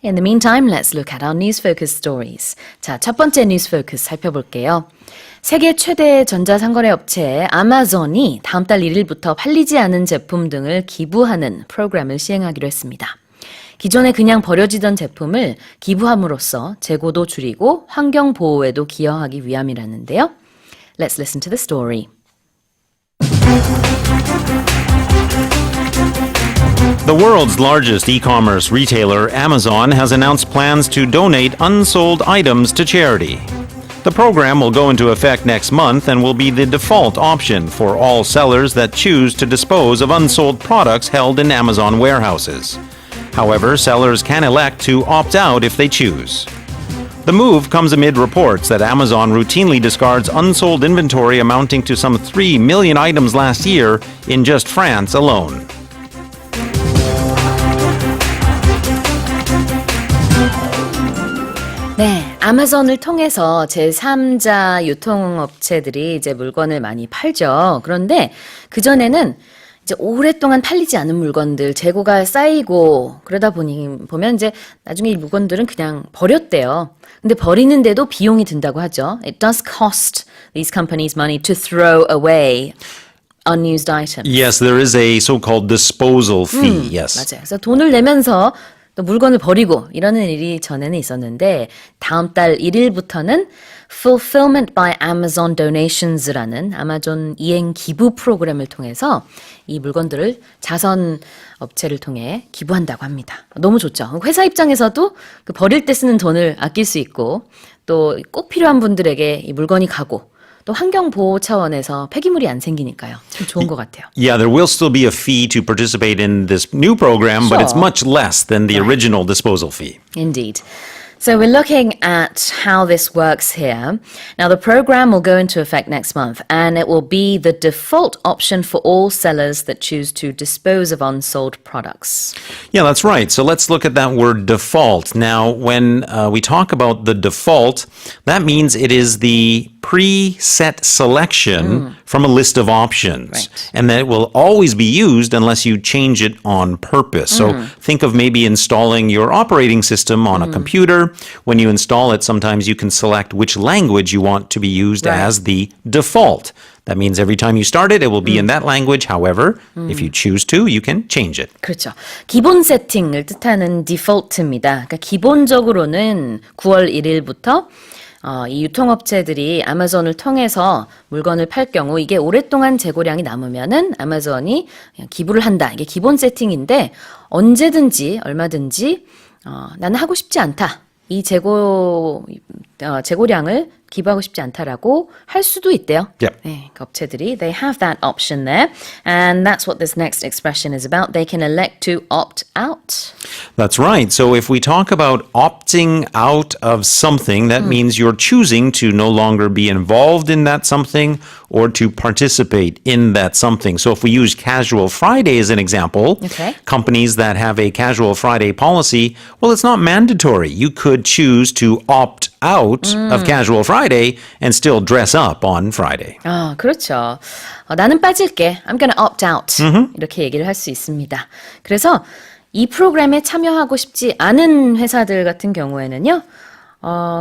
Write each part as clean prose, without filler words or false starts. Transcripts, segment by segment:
In the meantime, let's look at our news focus stories. 자, 첫 번째 뉴스 포커스 살펴볼게요. 세계 최대 전자상거래 업체 아마존이 다음 달 1일부터 팔리지 않은 제품 등을 기부하는 프로그램을 시행하기로 했습니다. 기존에 그냥 버려지던 제품을 기부함으로써 재고도 줄이고 환경 보호에도 기여하기 위함이라는데요. Let's listen to the story. The world's largest e-commerce retailer, Amazon, has announced plans to donate unsold items to charity. The program will go into effect next month and will be the default option for all sellers that choose to dispose of unsold products held in Amazon warehouses. However, sellers can elect to opt out if they choose. The move comes amid reports that Amazon routinely discards unsold inventory amounting to some 3 million items last year in just France alone. 네, 아마존을 통해서 제3자 유통업체들이 이제 물건을 많이 팔죠. 그런데 그전에는 이제 오랫동안 팔리지 않은 물건들, 재고가 쌓이고 그러다 보면 이제 나중에 이 물건들은 그냥 버렸대요. 근데 버리는데도 비용이 든다고 하죠. It does cost these companies money to throw away unused items. Yes, there is a so-called disposal fee. Yes. 맞아요. 그래서 돈을 내면서 또 물건을 버리고 이러는 일이 전에는 있었는데 다음 달 1일부터는 Fulfillment by Amazon Donations라는 아마존 이행 기부 프로그램을 통해서 이 물건들을 자선 업체를 통해 기부한다고 합니다. 너무 좋죠. 회사 입장에서도 그 버릴 때 쓰는 돈을 아낄 수 있고 또 꼭 필요한 분들에게 이 물건이 가고 또 환경 보호 차원에서 폐기물이 안 생기니까요. 참 좋은 것 같아요. Yeah, there will still be a fee to participate in this new program, but it's much less than the original disposal fee. Indeed. So we're looking at how this works here. Now the program will go into effect next month and it will be the default option for all sellers that choose to dispose of unsold products. Yeah, that's right. So let's look at that word default. Now, when we talk about the default, that means it is the preset selection from a list of options. Right. And that it will always be used unless you change it on purpose. So think of maybe installing your operating system on a computer. When you install it, sometimes you can select which language you want to be used as the default. That means every time you start it, it will be in that language. However, if you choose to, you can change it. 그렇죠. 기본 세팅을 뜻하는 디폴트입니다. 그러니까 기본적으로는 9월 1일부터 이 유통업체들이 아마존을 통해서 물건을 팔 경우 이게 오랫동안 재고량이 남으면은 아마존이 그냥 기부를 한다. 이게 기본 세팅인데 언제든지 얼마든지 나는 하고 싶지 않다. 이 재고량을 기부하고 싶지 않다라고 할 수도 있대요. Yep. 네, 그 업체들이 they have that option there, and that's what this next expression is about. They can elect to opt out. That's right. So if we talk about opting out of something, that means you're choosing to no longer be involved in that something or to participate in that something. So if we use Casual Friday as an example, Okay. companies that have a Casual Friday policy, well, it's not mandatory. You could choose to opt out of Casual Friday and still dress up on Friday. 그렇죠. 나는 빠질게. I'm gonna opt out. 이렇게 얘기를 할 수 있습니다. 그래서 이 프로그램에 참여하고 싶지 않은 회사들 같은 경우에는요,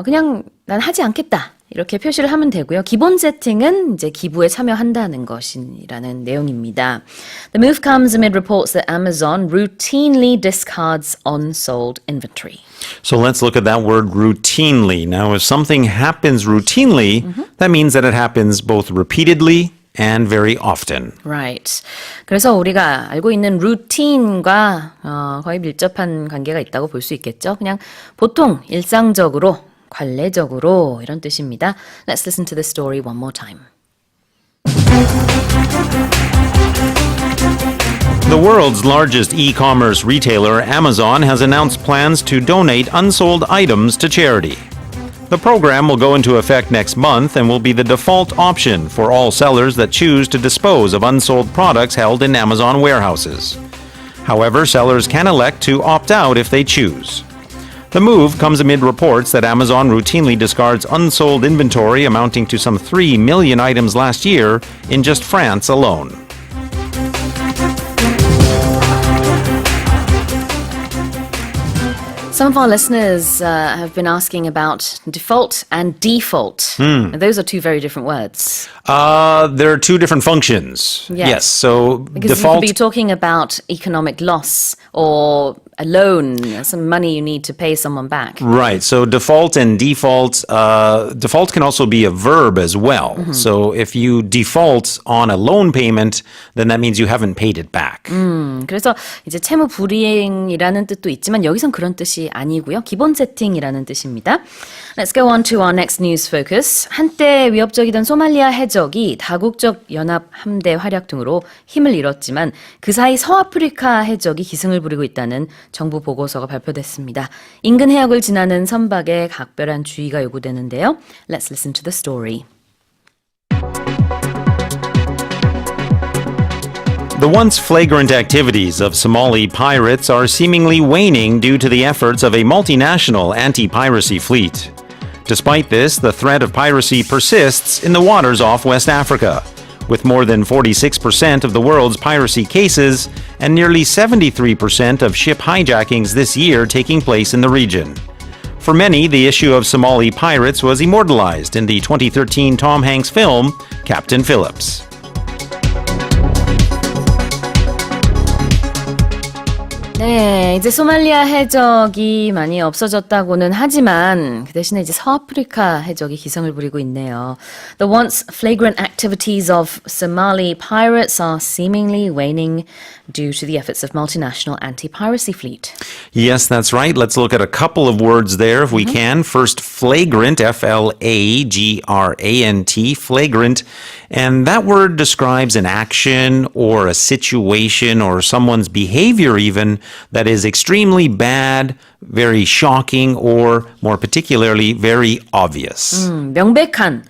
그냥 난 하지 않겠다. 이렇게 표시를 하면 되고요. 기본 세팅은 이제 기부에 참여한다는 것이라는 내용입니다. The move comes amid reports that Amazon routinely discards unsold inventory. So let's look at that word routinely. Now, if something happens routinely, that means that it happens both repeatedly and very often. Right. 그래서 우리가 알고 있는 루틴과 거의 밀접한 관계가 있다고 볼 수 있겠죠. 그냥 보통 일상적으로 관례적으로 이런 뜻입니다. Let's listen to the story one more time. The world's largest e-commerce retailer, Amazon, has announced plans to donate unsold items to charity. The program will go into effect next month and will be the default option for all sellers that choose to dispose of unsold products held in Amazon warehouses. However, sellers can elect to opt out if they choose. The move comes amid reports that Amazon routinely discards unsold inventory amounting to some 3 million items last year in just France alone. Some of our listeners have been asking about default and default. And those are two very different words. There are two different functions. Yes. So Because default. you could be talking about economic loss or a loan, some money you need to pay someone back. Right. So default and default. Default can also be a verb as well. So if you default on a loan payment, then that means you haven't paid it back. 그래서 이제 채무 불이행이라는 뜻도 있지만 여기선 그런 뜻이 아니고요. 기본 세팅이라는 뜻입니다. Let's go on to our next news focus. 한때 위협적이던 소말리아 해적이 다국적 연합 함대 활약 등으로 힘을 잃었지만 그 사이 서아프리카 해적이 기승을 부리고 있다는 정부 보고서가 발표됐습니다. 인근 해역을 지나는 선박에 각별한 주의가 요구되는데요. Let's listen to the story. The once flagrant activities of Somali pirates are seemingly waning due to the efforts of a multinational anti-piracy fleet. Despite this, the threat of piracy persists in the waters off West Africa, with more than 46% of the world's piracy cases and nearly 73% of ship hijackings this year taking place in the region. For many, the issue of Somali pirates was immortalized in the 2013 Tom Hanks film, Captain Phillips. 네, 이제 소말리아 해적이 많이 없어졌다고는 하지만 그 대신에 이제 서아프리카 해적이 기승을 부리고 있네요. The once flagrant activities of Somali pirates are seemingly waning due to the efforts of multinational anti-piracy fleet. Yes, that's right. Let's look at a couple of words there if we can. First, flagrant, F-L-A-G-R-A-N-T, flagrant. And that word describes an action or a situation or someone's behavior even that is extremely bad, very shocking, or more particularly, very obvious. 명백한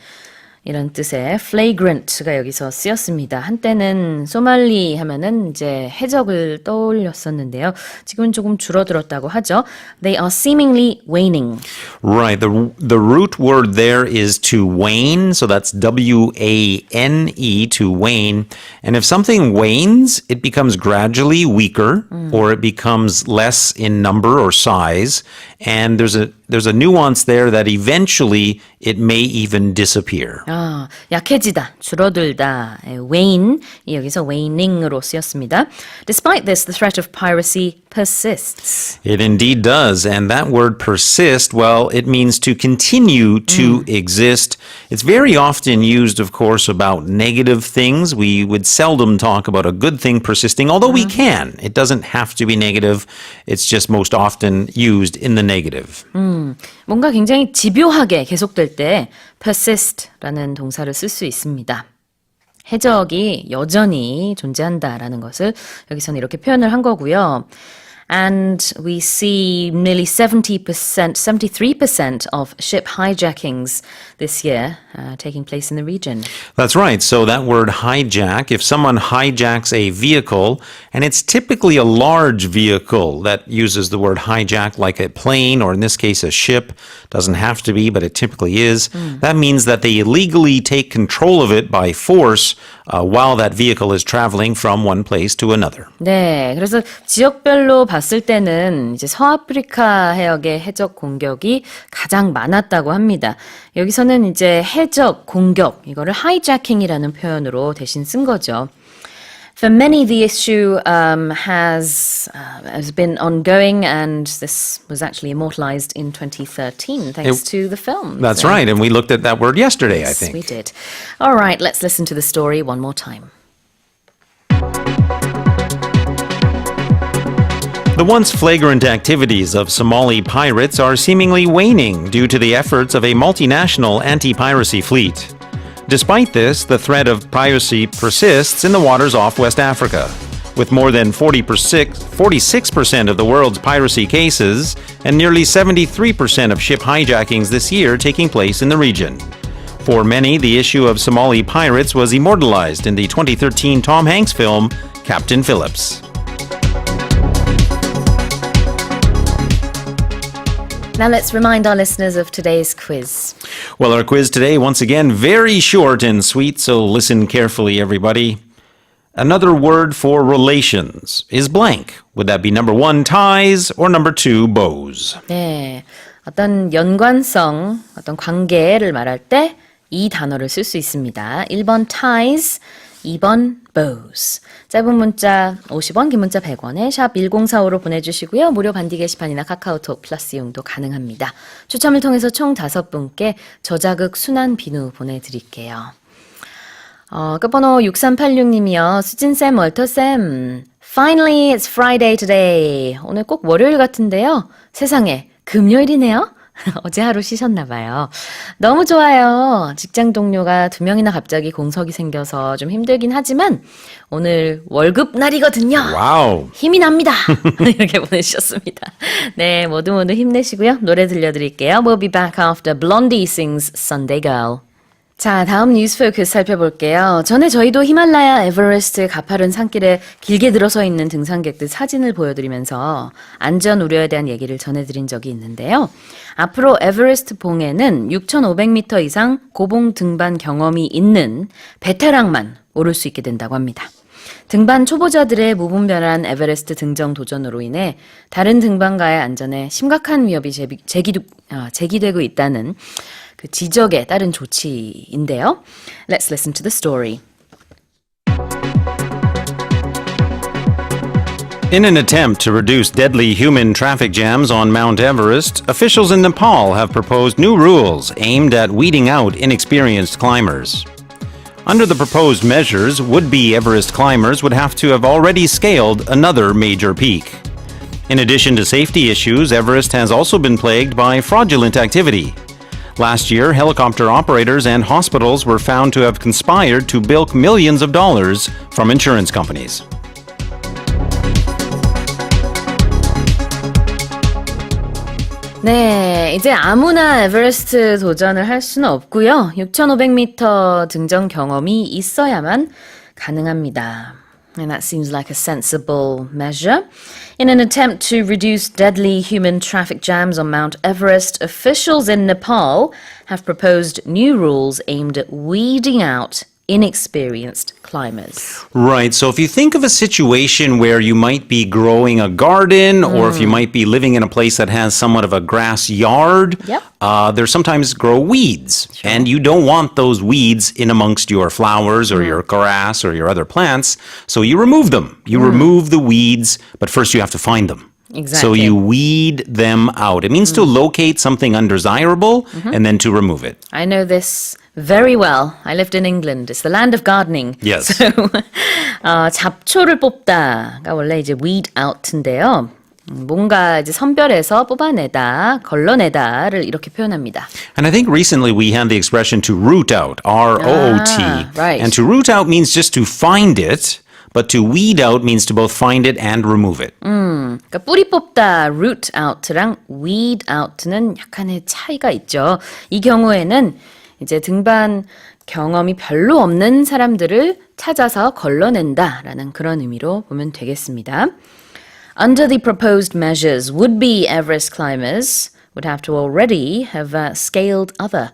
이런 뜻의 flagrant가 여기서 쓰였습니다. 한때는 소말리 하면은 이제 해적을 떠올렸었는데요. 지금은 조금 줄어들었다고 하죠. They are seemingly waning. Right. The root word there is to wane, so that's W-A-N-E, to wane. And if something wanes, it becomes gradually weaker, or it becomes less in number or size. And there's a nuance there that eventually it may even disappear. 아, 약해지다, 줄어들다, wane, 여기서 waning으로 쓰였습니다. Despite this, the threat of piracy persists. It indeed does. And that word persist, well, it means to continue to exist. It's very often used, of course, about negative things. We would seldom talk about a good thing persisting, although we can. It doesn't have to be negative. It's just most often used in the negative. 뭔가 굉장히 집요하게 계속될 때 persist라는 동사를 쓸 수 있습니다. 해적이 여전히 존재한다라는 것을 여기서는 이렇게 표현을 한 거고요. And we see nearly 73% of ship hijackings this year taking place in the region. That's right. So that word hijack, if someone hijacks a vehicle, and it's typically a large vehicle that uses the word hijack, like a plane, or in this case a ship, doesn't have to be, but it typically is, that means that they illegally take control of it by force while that vehicle is traveling from one place to another. 네, 그래서 지역별로 봤을 때는 이제 서아프리카 해역의 해적 공격이 가장 많았다고 합니다. 여기서는 이제 해적 공격, 이거를 hijacking이라는 표현으로 대신 쓴 거죠. For many, the issue has been ongoing, and this was actually immortalized in 2013 thanks to the film. That's right, and we looked at that word yesterday, I think. Yes, we did. All right, let's listen to the story one more time. The once flagrant activities of Somali pirates are seemingly waning due to the efforts of a multinational anti-piracy fleet. Despite this, the threat of piracy persists in the waters off West Africa, with more than 46% of the world's piracy cases and nearly 73% of ship hijackings this year taking place in the region. For many, the issue of Somali pirates was immortalized in the 2013 Tom Hanks film, Captain Phillips. Now let's remind our listeners of today's quiz. Well, our quiz today, once again, very short and sweet, so listen carefully, everybody. Another word for relations is blank. Would that be number 1, ties, or number 2, bows? 네, 어떤 연관성, 어떤 관계를 말할 때 이 단어를 쓸 수 있습니다. 1번 ties, 2번 bows. 짧은 문자 50원, 긴 문자 100원에 샵 1045로 보내주시고요. 무료 반디 게시판이나 카카오톡 플러스 이용도 가능합니다. 추첨을 통해서 총 5분께 저자극 순한 비누 보내드릴게요. 끝번호 6386님이요. 수진쌤, 월터쌤. Finally, it's Friday today. 오늘 꼭 월요일 같은데요. 세상에, 금요일이네요. 어제 하루 쉬셨나 봐요. 너무 좋아요. 직장 동료가 2명이나 갑자기 공석이 생겨서 좀 힘들긴 하지만 오늘 월급 날이거든요. 와우. 힘이 납니다. 이렇게 보내주셨습니다. 네, 모두 힘내시고요. 노래 들려드릴게요. We'll be back after Blondie sings Sunday Girl. 자, 다음 뉴스 포커스 살펴볼게요. 전에 저희도 히말라야 에베레스트 가파른 산길에 길게 들어서 있는 등산객들 사진을 보여드리면서 안전 우려에 대한 얘기를 전해드린 적이 있는데요. 앞으로 에베레스트 봉에는 6,500m 이상 고봉 등반 경험이 있는 베테랑만 오를 수 있게 된다고 합니다. 등반 초보자들의 무분별한 에베레스트 등정 도전으로 인해 다른 등반가의 안전에 심각한 위협이 제기되고 있다는 그 지적에 따른 조치인데요. Let's listen to the story. In an attempt to reduce deadly human traffic jams on Mount Everest, officials in Nepal have proposed new rules aimed at weeding out inexperienced climbers. Under the proposed measures, would-be Everest climbers would have to have already scaled another major peak. In addition to safety issues, Everest has also been plagued by fraudulent activity. Last year, helicopter operators and hospitals were found to have conspired to bilk millions of dollars from insurance companies. 네, 이제 아무나 에베레스트 도전을 할 수는 없고요. 6,500m 등정 경험이 있어야만 가능합니다. And that seems like a sensible measure. In an attempt to reduce deadly human traffic jams on Mount Everest, officials in Nepal have proposed new rules aimed at weeding out inexperienced climbers. Right, so if you think of a situation where you might be growing a garden or if you might be living in a place that has somewhat of a grass yard, Yep. there sometimes grow weeds. And you don't want those weeds in amongst your flowers or your grass or your other plants, so you remove them. You remove the weeds, but first you have to find them. Exactly. So you weed them out. It means to locate something undesirable and then to remove it. I know this very well. I lived in England. It's the land of gardening. Yes. So, 잡초를 뽑다가 원래 이제 weed out인데요. 뭔가 이제 선별해서 뽑아내다, 걸러내다를 이렇게 표현합니다. And I think recently we had the expression to root out, R-O-O-T. Right. And to root out means just to find it, but to weed out means to both find it and remove it. 그러니까 뿌리 뽑다, root out랑 weed out는 약간의 차이가 있죠. 이 경우에는 이제 등반 경험이 별로 없는 사람들을 찾아서 걸러낸다라는 그런 의미로 보면 되겠습니다. Under the proposed measures, would-be Everest climbers would have to already have scaled other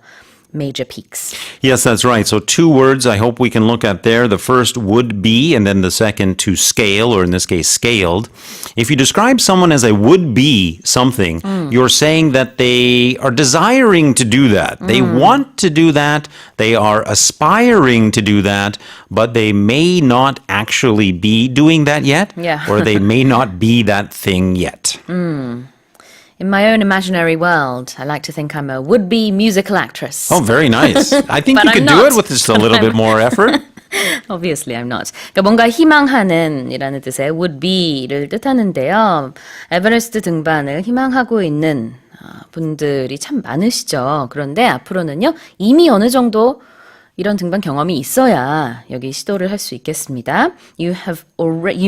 major peaks. Yes, that's right. So 2 words I hope we can look at there. The first would be, and then the second to scale, or in this case, scaled. If you describe someone as a would be something, you're saying that they are desiring to do that. They want to do that. They are aspiring to do that, but they may not actually be doing that yet, Yeah. or they may not be that thing yet. In my own imaginary world, I like to think I'm a would-be musical actress. Oh, very nice. I think But you I'm could do not. it with just a little bit more effort. Obviously, I'm not. 그러니까 뭔가 희망하는 이라는 뜻의 would be를 뜻하는데요. 에베레스트 등반을 희망하고 있는 분들이 참 많으시죠. 그런데 앞으로는요, 이미 어느 정도 이런 등반 경험이 있어야 여기 시도를 할 수 있겠습니다. You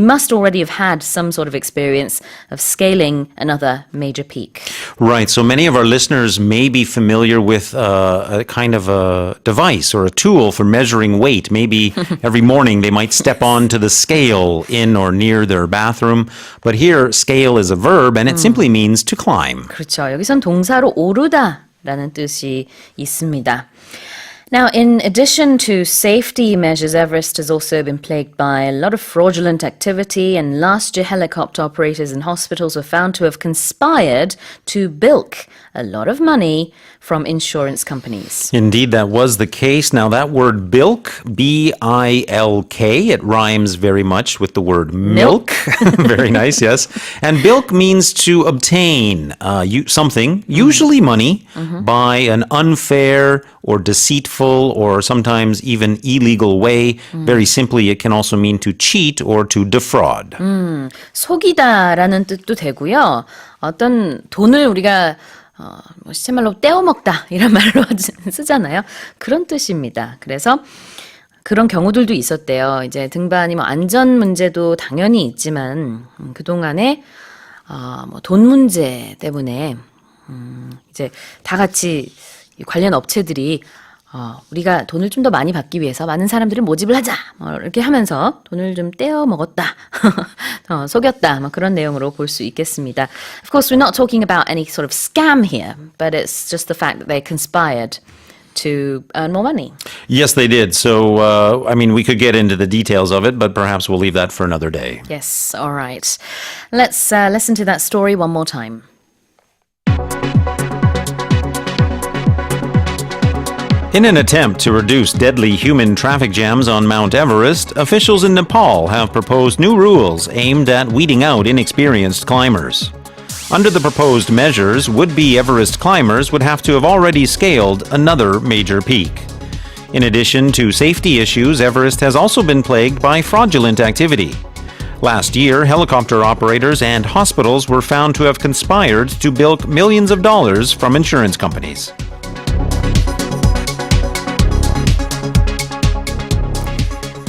must already have had some sort of experience of scaling another major peak. Right. So many of our listeners may be familiar with a kind of a device or a tool for measuring weight. Maybe every morning they might step onto the scale in or near their bathroom. But here, scale is a verb and it simply means to climb. 그렇죠. 여기선 동사로 오르다라는 뜻이 있습니다. Now, in addition to safety measures, Everest has also been plagued by a lot of fraudulent activity, and last year helicopter operators and hospitals were found to have conspired to bilk a lot of money from insurance companies. Indeed, that was the case. Now, that word bilk, B-I-L-K, it rhymes very much with the word milk. Very nice, yes. And bilk means to obtain something, usually money, by an unfair or deceitful or sometimes even illegal way. Very simply, it can also mean to cheat or to defraud. 속이다라는 뜻도 되고요. 어떤 돈을 우리가 시체말로 떼어먹다 이런 말로 쓰잖아요. 그런 뜻입니다. 그래서 그런 경우들도 있었대요. 이제 등반이 안전 문제도 당연히 있지만 그동안에 돈 문제 때문에 이제 다 같이 관련 업체들이 우리가 돈을 좀 더 많이 받기 위해서 많은 사람들을 모집을 하자 이렇게 하면서 돈을 좀 떼어 먹었다 속였다 그런 내용으로 볼 수 있겠습니다. Of course, we're not talking about any sort of scam here, but it's just the fact that they conspired to earn more money. Yes, they did. So, I mean, we could get into the details of it, but perhaps we'll leave that for another day. Yes, all right. Let's listen to that story one more time. In an attempt to reduce deadly human traffic jams on Mount Everest, officials in Nepal have proposed new rules aimed at weeding out inexperienced climbers. Under the proposed measures, would-be Everest climbers would have to have already scaled another major peak. In addition to safety issues, Everest has also been plagued by fraudulent activity. Last year, helicopter operators and hospitals were found to have conspired to bilk millions of dollars from insurance companies.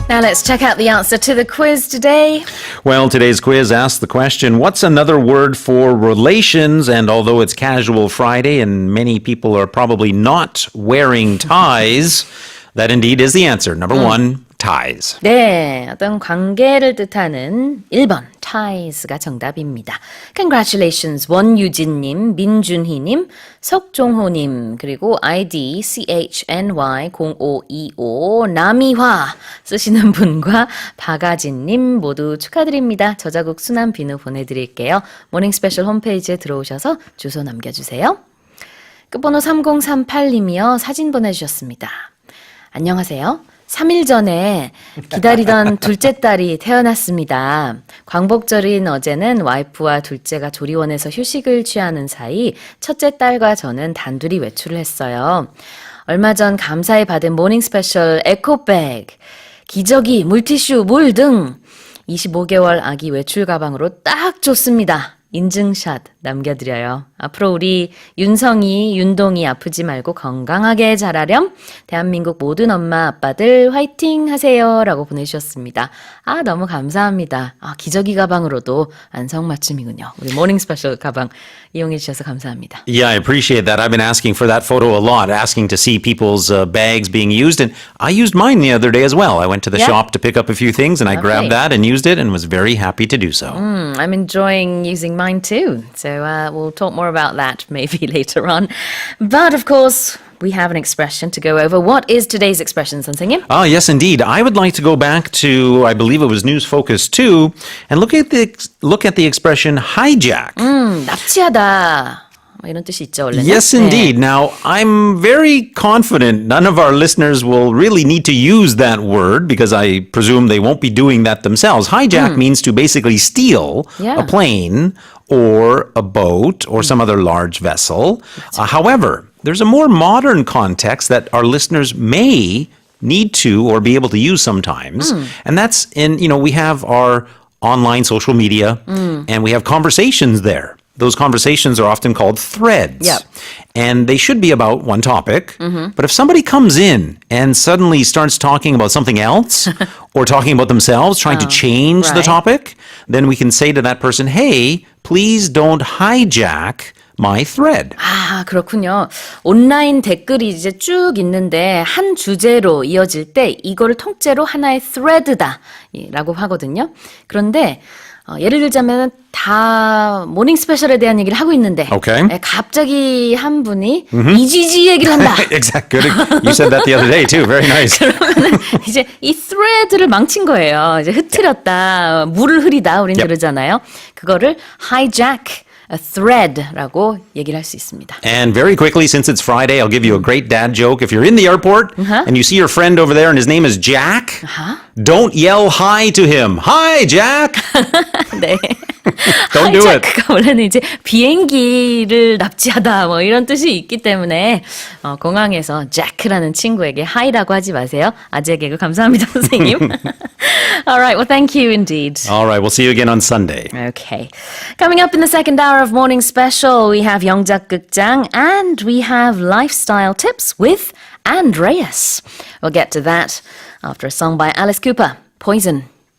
Now let's check out the answer to the quiz today. Well, today's quiz asks the question, what's another word for relations? And although it's Casual Friday and many people are probably not wearing ties, that indeed is the answer. Number one, ties. 네, 어떤 관계를 뜻하는 1번 ties가 정답입니다. Congratulations 원유진님, 민준희님, 석종호님, 그리고 ID CHNY0525 남이화 쓰시는 분과 박아진님 모두 축하드립니다. 저자국 순한 비누 보내드릴게요. 모닝스페셜 홈페이지에 들어오셔서 주소 남겨주세요. 끝번호 3038님이요. 사진 보내주셨습니다. 안녕하세요. 3일 전에 기다리던 둘째 딸이 태어났습니다. 광복절인 어제는 와이프와 둘째가 조리원에서 휴식을 취하는 사이 첫째 딸과 저는 단둘이 외출을 했어요. 얼마 전 감사히 받은 모닝스페셜 에코백, 기저귀, 물티슈, 물 등 25개월 아기 외출 가방으로 딱 좋습니다. 인증샷 남겨드려요. 앞으로 우리 윤성이, 윤동이 아프지 말고 건강하게 자라렴. 대한민국 모든 엄마 아빠들 화이팅 하세요 라고 보내주셨습니다. 너무 감사합니다. 기저귀 가방으로도 안성맞춤이군요. 우리 모닝 스페셜 가방 이용해 주셔서 감사합니다. Yeah, I appreciate that. I've been asking for that photo a lot, asking to see people's bags being used. And I used mine the other day as well. I went to the shop to pick up a few things and I grabbed that and used it and was very happy to do so. I'm enjoying using mine too. So we'll talk more about that maybe later on. But of course, we have an expression to go over. What is today's expression, 선생님? Yes, indeed. I would like to go back to, I believe it was News Focus 2, and look at the expression hijack. 납치하다. 이런 뜻이 있죠, 원래는. Yes, indeed. Now, I'm very confident none of our listeners will really need to use that word because I presume they won't be doing that themselves. Hijack means to basically steal a plane or a boat or some other large vessel. However, there's a more modern context that our listeners may need to or be able to use sometimes. And that's we have our online social media and we have conversations there. Those conversations are often called threads. Yep. And they should be about one topic. But if somebody comes in and suddenly starts talking about something else or talking about themselves, trying to change the topic, then we can say to that person, hey, please don't hijack my thread. 그렇군요. 온라인 댓글이 이제 쭉 있는데 한 주제로 이어질 때 이거를 통째로 하나의 thread다 라고 하거든요. 그런데 예를 들자면 다 모닝 스페셜에 대한 얘기를 하고 있는데 Okay. 갑자기 한 분이 이지지 얘기를 한다. Exactly. Good. You said that the other day too. Very nice. 그러면은 이제 이 thread를 망친 거예요. 이제 흐트렸다, 물을 흐리다 우린 Yep. 그러잖아요. 그거를 hijack a thread라고 얘기를 할 수 있습니다. And very quickly, since it's Friday, I'll give you a great dad joke. If you're in the airport and you see your friend over there and his name is Jack, don't yell hi to him. Hi, Jack. 네. Don't do it. hijack가 원래는 이제 비행기를 납치하다 뭐 이런 뜻이 있기 때문에 공항에서 잭라는 친구에게 하이라고 하지 마세요. 아재 개그 감사합니다, 선생님. All right, well, thank you indeed. All right, we'll see you again on Sunday. Okay. Coming up in the second hour of Morning Special, we have 영작극장 and we have lifestyle tips with Andreas. We'll get to that after a song by Alice Cooper, Poison.